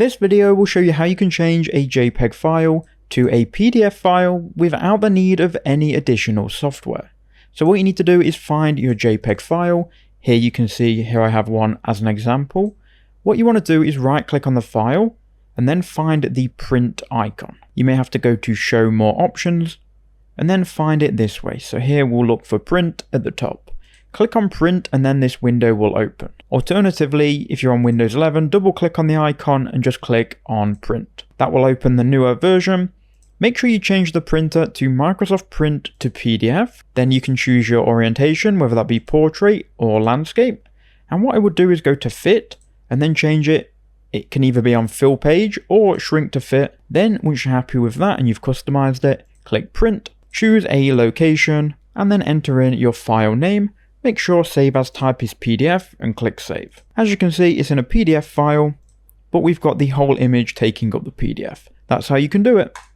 This video will show you how you can change a JPEG file to a PDF file without the need of any additional software. So what you need to do is find your JPEG file. Here you can see here I have one as an example. What you want to do is right click on the file and then find the print icon. You may have to go to show more options and then find it this way. So here we'll look for print at the top. Click on print and then this window will open. Alternatively, if you're on Windows 11, double click on the icon and just click on print. That will open the newer version. Make sure you change the printer to Microsoft Print to PDF. Then you can choose your orientation, whether that be portrait or landscape. And what I would do is go to fit and then change it. It can either be on fill page or shrink to fit. Then once you're happy with that and you've customized it, click print, choose a location and then enter in your file name. Make sure save as type is PDF and click save. As you can see, it's in a PDF file, but we've got the whole image taking up the PDF. That's how you can do it.